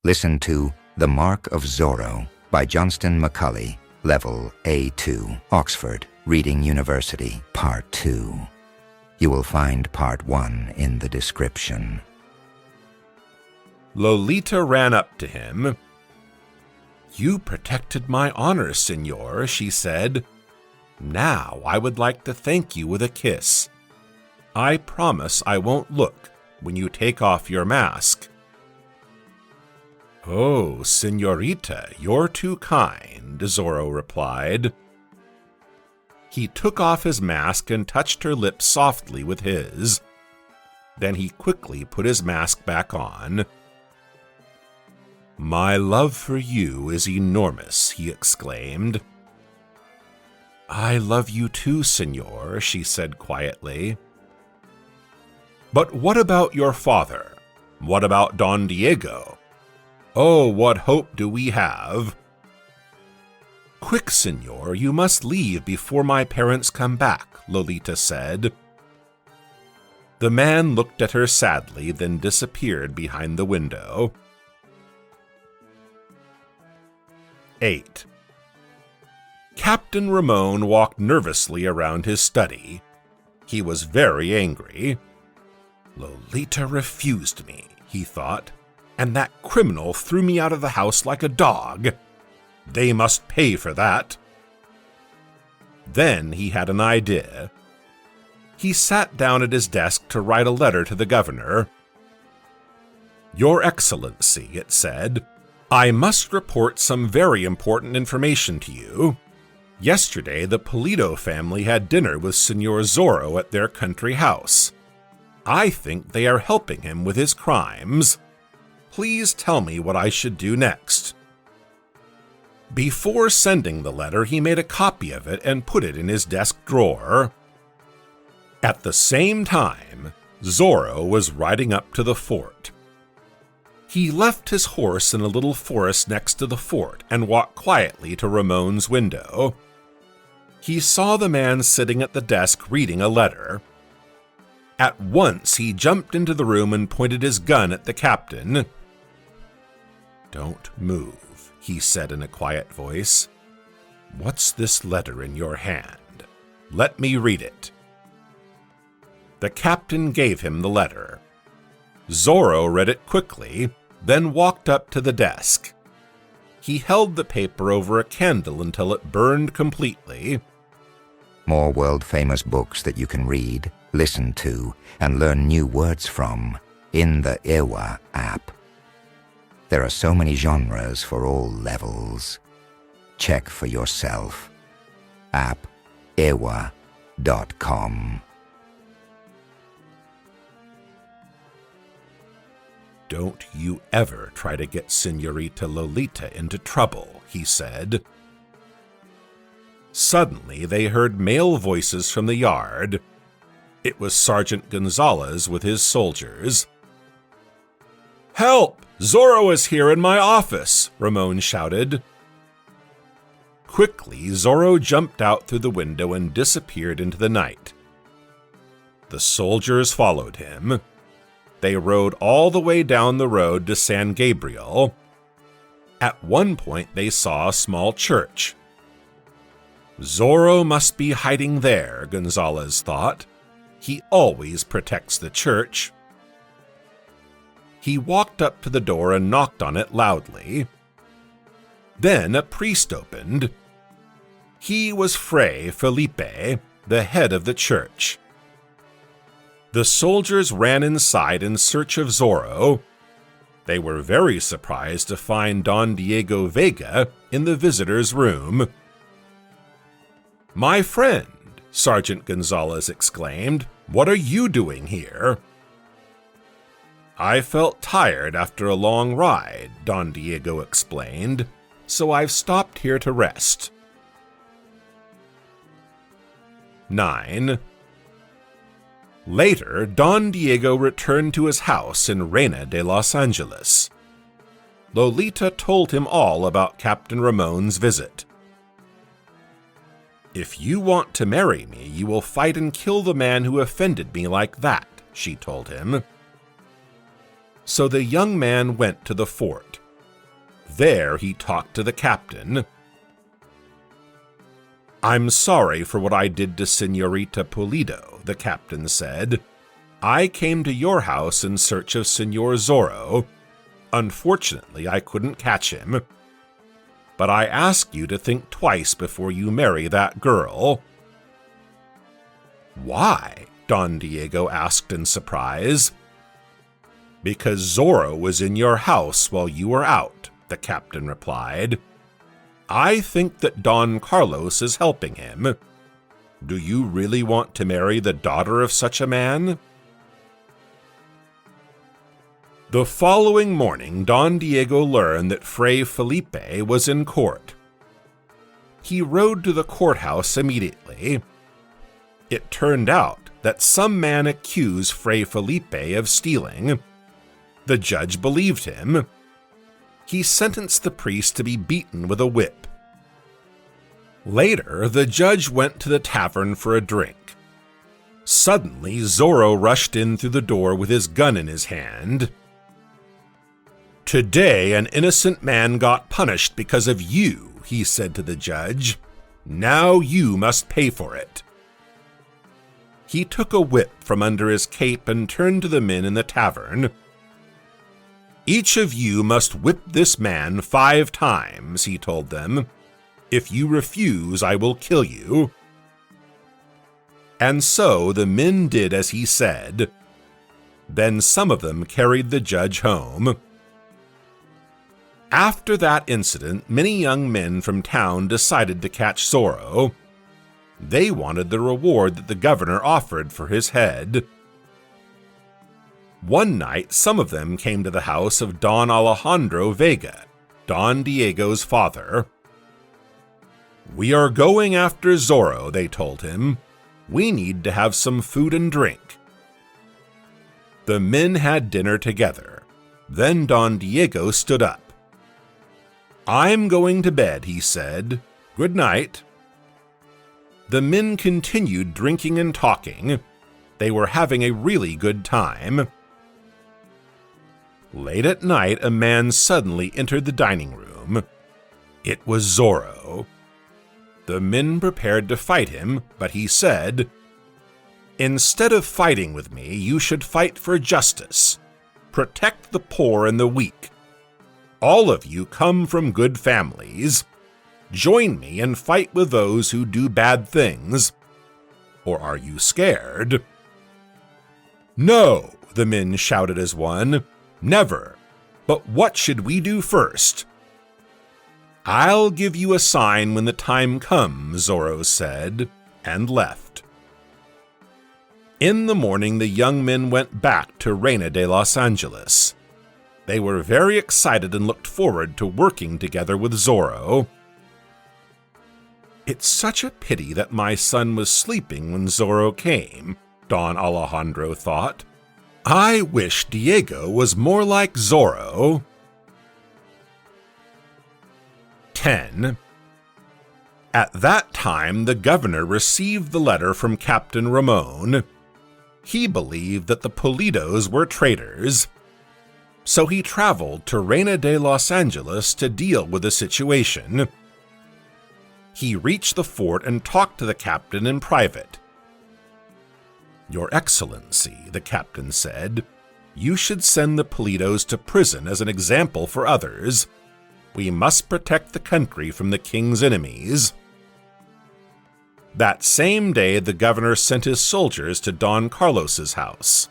Listen to The Mark of Zorro by Johnston McCulley, Level A2, Oxford, Reading University, Part 2. You will find Part 1 in the description. Lolita ran up to him. "You protected my honor, Signor," she said. "Now I would like to thank you with a kiss. I promise I won't look when you take off your mask." "Oh, Signorita, you're too kind," Zorro replied. He took off his mask and touched her lips softly with his. Then he quickly put his mask back on. "My love for you is enormous," he exclaimed. "I love you too, Signor," she said quietly. "But what about your father? What about Don Diego? Oh, what hope do we have?" "Quick, Signor, you must leave before my parents come back," Lolita said. The man looked at her sadly, then disappeared behind the window. 8. Captain Ramon walked nervously around his study. He was very angry. "Lolita refused me," he thought, "and that criminal threw me out of the house like a dog. They must pay for that." Then he had an idea. He sat down at his desk to write a letter to the governor. "Your Excellency," it said, "I must report some very important information to you. Yesterday, the Polito family had dinner with Signor Zorro at their country house. I think they are helping him with his crimes. Please tell me what I should do next." Before sending the letter, he made a copy of it and put it in his desk drawer. At the same time, Zorro was riding up to the fort. He left his horse in a little forest next to the fort and walked quietly to Ramon's window. He saw the man sitting at the desk reading a letter. At once he jumped into the room and pointed his gun at the captain. "Don't move," he said in a quiet voice. "What's this letter in your hand? Let me read it." The captain gave him the letter. Zorro read it quickly, then walked up to the desk. He held the paper over a candle until it burned completely. More world-famous books that you can read, listen to, and learn new words from in the Ewa app. There are so many genres for all levels. Check for yourself. appewa.com. "Don't you ever try to get Señorita Lolita into trouble," he said. Suddenly they heard male voices from the yard. It was Sergeant Gonzalez with his soldiers. "Help! Zorro is here in my office!" Ramon shouted. Quickly, Zorro jumped out through the window and disappeared into the night. The soldiers followed him. They rode all the way down the road to San Gabriel. At one point they saw a small church. Zorro must be hiding there, Gonzalez thought. He always protects the church. He walked up to the door and knocked on it loudly. Then a priest opened. He was Fray Felipe, the head of the church. The soldiers ran inside in search of Zorro. They were very surprised to find Don Diego Vega in the visitor's room. "My friend," Sergeant Gonzalez exclaimed, "what are you doing here?" "I felt tired after a long ride," Don Diego explained, "so I've stopped here to rest." 9. Later, Don Diego returned to his house in Reina de Los Angeles. Lolita told him all about Captain Ramon's visit. "If you want to marry me, you will fight and kill the man who offended me like that," she told him. So the young man went to the fort. There he talked to the captain. "I'm sorry for what I did to Señorita Pulido," the captain said. "I came to your house in search of Señor Zorro. Unfortunately, I couldn't catch him. But I ask you to think twice before you marry that girl." "Why?" Don Diego asked in surprise. "Because Zorro was in your house while you were out," the captain replied. "I think that Don Carlos is helping him. Do you really want to marry the daughter of such a man?" The following morning, Don Diego learned that Fray Felipe was in court. He rode to the courthouse immediately. It turned out that some man accused Fray Felipe of stealing. The judge believed him. He sentenced the priest to be beaten with a whip. Later, the judge went to the tavern for a drink. Suddenly, Zorro rushed in through the door with his gun in his hand. "Today, an innocent man got punished because of you," he said to the judge. "Now you must pay for it." He took a whip from under his cape and turned to the men in the tavern. "Each of you must whip this man 5 times, he told them. "If you refuse, I will kill you." And so the men did as he said. Then some of them carried the judge home. After that incident, many young men from town decided to catch Zorro. They wanted the reward that the governor offered for his head. One night, some of them came to the house of Don Alejandro Vega, Don Diego's father. "We are going after Zorro," they told him. "We need to have some food and drink." The men had dinner together. Then Don Diego stood up. "I'm going to bed," he said. "Good night." The men continued drinking and talking. They were having a really good time. Late at night, a man suddenly entered the dining room. It was Zorro. The men prepared to fight him, but he said, "Instead of fighting with me, you should fight for justice. Protect the poor and the weak. All of you come from good families. Join me and fight with those who do bad things. Or are you scared?" "No," the men shouted as one. "Never. But what should we do first?" "I'll give you a sign when the time comes," Zorro said, and left. In the morning, the young men went back to Reina de Los Angeles. They were very excited and looked forward to working together with Zorro. "It's such a pity that my son was sleeping when Zorro came," Don Alejandro thought. "I wish Diego was more like Zorro." 10. At that time, the governor received the letter from Captain Ramon. He believed that the Pulidos were traitors. So he traveled to Reina de Los Angeles to deal with the situation. He reached the fort and talked to the captain in private. "Your Excellency," the captain said, "you should send the Pulidos to prison as an example for others. We must protect the country from the king's enemies." That same day, the governor sent his soldiers to Don Carlos's house.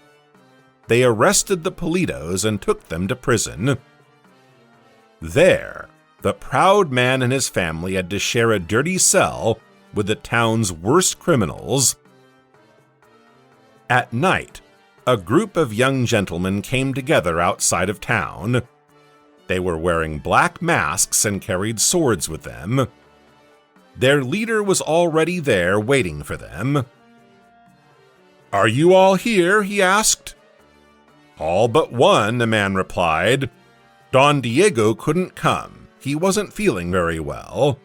They arrested the Pulidos and took them to prison. There, the proud man and his family had to share a dirty cell with the town's worst criminals. At night, a group of young gentlemen came together outside of town. They were wearing black masks and carried swords with them. Their leader was already there waiting for them. "Are you all here?" he asked. "All but one," the man replied. "Don Diego couldn't come. He wasn't feeling very well."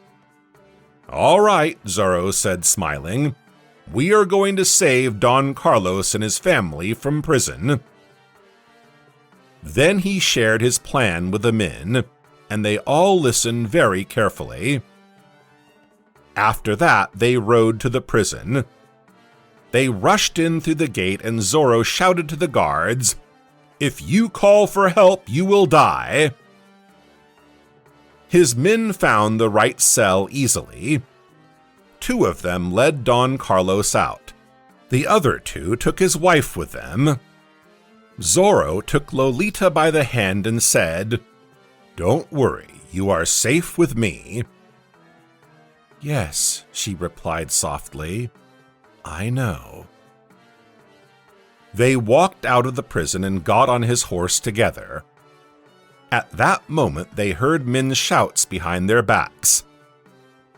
"All right," Zorro said, smiling. "We are going to save Don Carlos and his family from prison." Then he shared his plan with the men. and they all listened very carefully. After that, they rode to the prison. They rushed in through the gate, and Zorro shouted to the guards, "If you call for help, you will die." His men found the right cell easily. 2 of them led Don Carlos out. The other 2 took his wife with them. Zorro took Lolita by the hand and said, "Don't worry, you are safe with me." "Yes," she replied softly, "I know." They walked out of the prison and got on his horse together. At that moment they heard men's shouts behind their backs.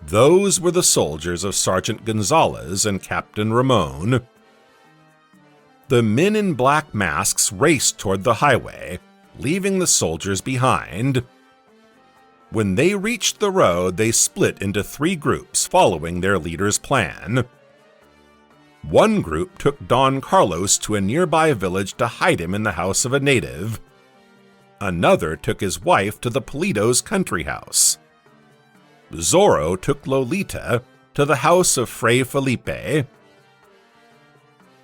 Those were the soldiers of Sergeant Gonzalez and Captain Ramon. The men in black masks raced toward the highway, leaving the soldiers behind. When they reached the road, they split into 3 groups, following their leader's plan. One group took Don Carlos to a nearby village to hide him in the house of a native. Another took his wife to the Politos' country house. Zorro took Lolita to the house of Fray Felipe.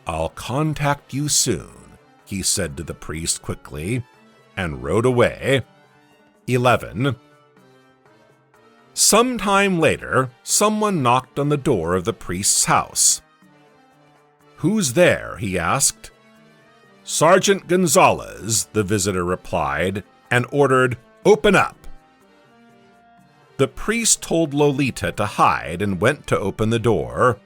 "I'll contact you soon," he said to the priest quickly, and rode away. 11. Some time later, someone knocked on the door of the priest's house. "Who's there?" he asked. "Sergeant Gonzalez," the visitor replied, and ordered, "Open up." The priest told Lolita to hide and went to open the door.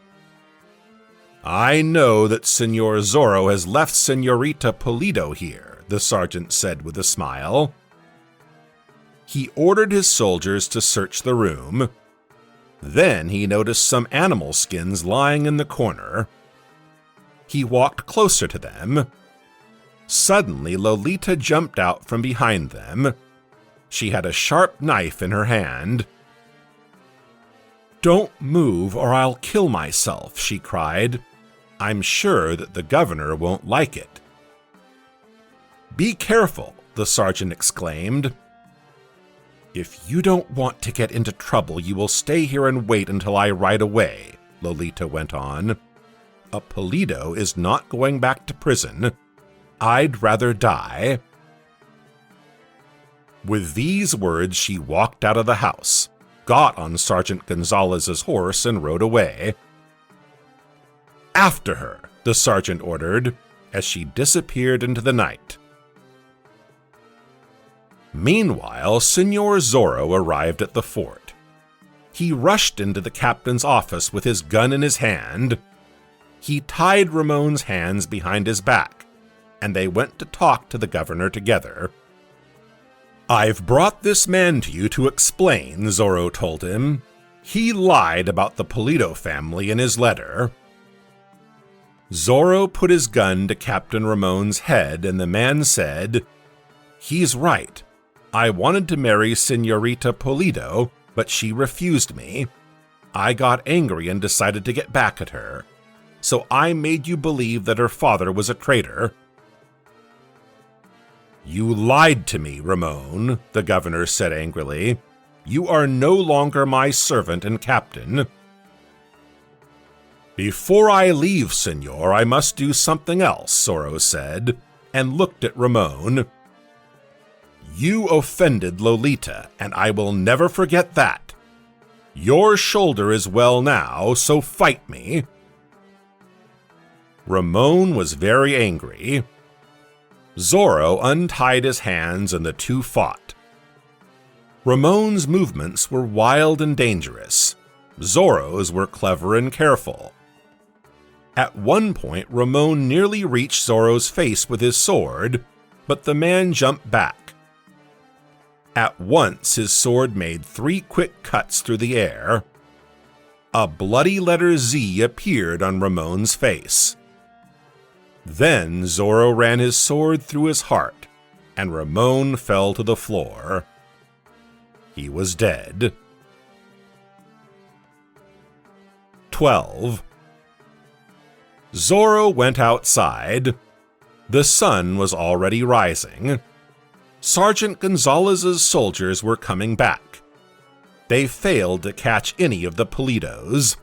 "I know that Senor Zorro has left Senorita Polito here," the sergeant said with a smile. He ordered his soldiers to search the room. Then he noticed some animal skins lying in the corner. He walked closer to them. Suddenly, Lolita jumped out from behind them. She had a sharp knife in her hand. "Don't move or I'll kill myself," she cried. "I'm sure that the governor won't like it." "Be careful," the sergeant exclaimed. "If you don't want to get into trouble, you will stay here and wait until I ride away," Lolita went on. "A Polito is not going back to prison. I'd rather die." With these words, she walked out of the house, got on Sergeant Gonzalez's horse, and rode away. "After her," the sergeant ordered, as she disappeared into the night. Meanwhile, Senor Zorro arrived at the fort. He rushed into the captain's office with his gun in his hand. He tied Ramon's hands behind his back, and they went to talk to the governor together. "I've brought this man to you to explain," Zorro told him. "He lied about the Polito family in his letter." Zorro put his gun to Captain Ramon's head, and the man said, "He's right. I wanted to marry Senorita Polito, but she refused me. I got angry and decided to get back at her. So I made you believe that her father was a traitor." "You lied to me, Ramon," the governor said angrily. "You are no longer my servant and captain." "Before I leave, senor, I must do something else," Zorro said, and looked at Ramon. "You offended Lolita, and I will never forget that. Your shoulder is well now, so fight me." Ramon was very angry. Zorro untied his hands and the 2 fought. Ramon's movements were wild and dangerous. Zorro's were clever and careful. At one point, Ramon nearly reached Zorro's face with his sword, but the man jumped back. At once, his sword made 3 quick cuts through the air. A bloody letter Z appeared on Ramon's face. Then Zorro ran his sword through his heart, and Ramon fell to the floor. He was dead. 12. Zorro went outside. The sun was already rising. Sergeant Gonzalez's soldiers were coming back. They failed to catch any of the Politos.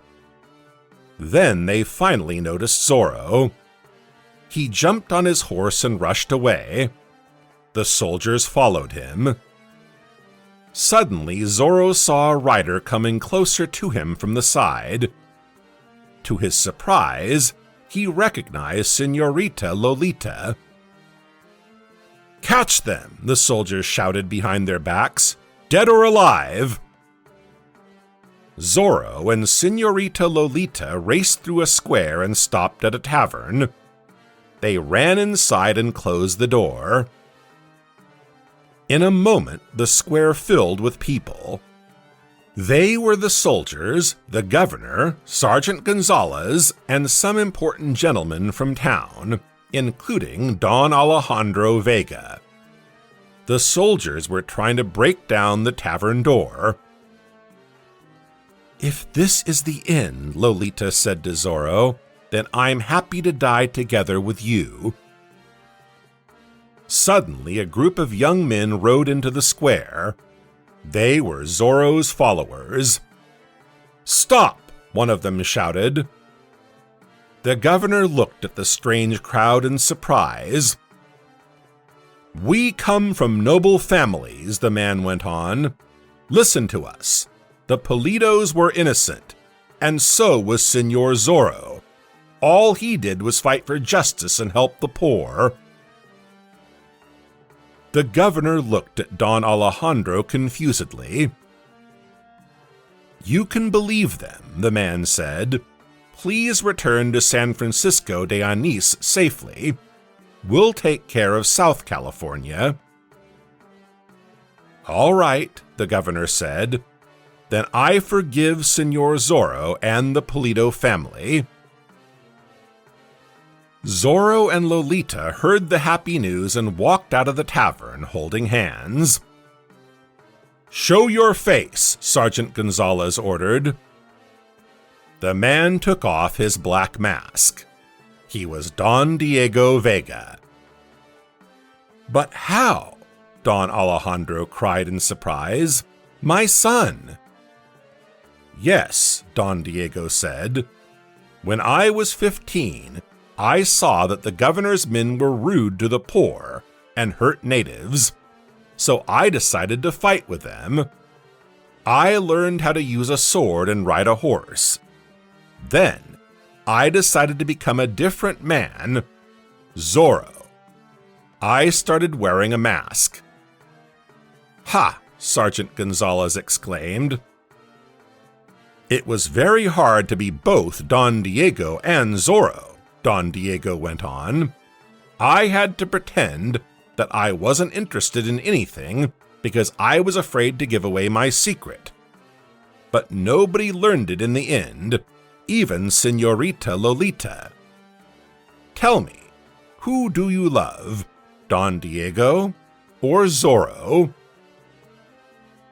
Then they finally noticed Zorro. He jumped on his horse and rushed away. The soldiers followed him. Suddenly, Zorro saw a rider coming closer to him from the side. To his surprise, he recognized Señorita Lolita. "Catch them!" the soldiers shouted behind their backs. "Dead or alive!" Zorro and Señorita Lolita raced through a square and stopped at a tavern. They ran inside and closed the door. In a moment, the square filled with people. They were the soldiers, the governor, Sergeant Gonzalez, and some important gentlemen from town, including Don Alejandro Vega. The soldiers were trying to break down the tavern door. "If this is the end," Lolita said to Zorro, "then I'm happy to die together with you." Suddenly, a group of young men rode into the square. They were Zorro's followers. "Stop!" one of them shouted. The governor looked at the strange crowd in surprise. "We come from noble families," the man went on. "Listen to us. The Politos were innocent, and so was Señor Zorro. All he did was fight for justice and help the poor." The governor looked at Don Alejandro confusedly. "You can believe them," the man said. "Please return to San Francisco de Anís safely. We'll take care of South California." "All right," the governor said. "Then I forgive Señor Zorro and the Polito family." Zorro and Lolita heard the happy news and walked out of the tavern holding hands. "Show your face," Sergeant Gonzalez ordered. The man took off his black mask. He was Don Diego Vega. "But how?" Don Alejandro cried in surprise. "My son!" "Yes," Don Diego said. "When I was 15, I saw that the governor's men were rude to the poor and hurt natives, so I decided to fight with them. I learned how to use a sword and ride a horse. Then, I decided to become a different man, Zorro. I started wearing a mask." "Ha!" Sergeant Gonzalez exclaimed. "It was very hard to be both Don Diego and Zorro," Don Diego went on. "I had to pretend that I wasn't interested in anything because I was afraid to give away my secret. But nobody learned it in the end, even Señorita Lolita. Tell me, who do you love, Don Diego or Zorro?"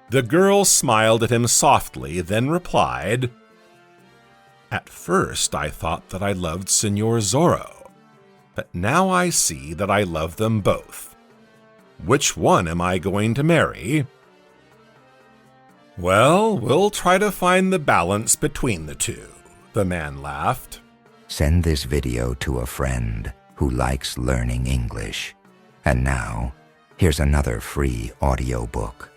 The girl smiled at him softly, then replied, "At first I thought that I loved Señor Zorro, but now I see that I love them both. Which one am I going to marry?" "Well, we'll try to find the balance between the two," the man laughed. Send this video to a friend who likes learning English. And now, here's another free audiobook.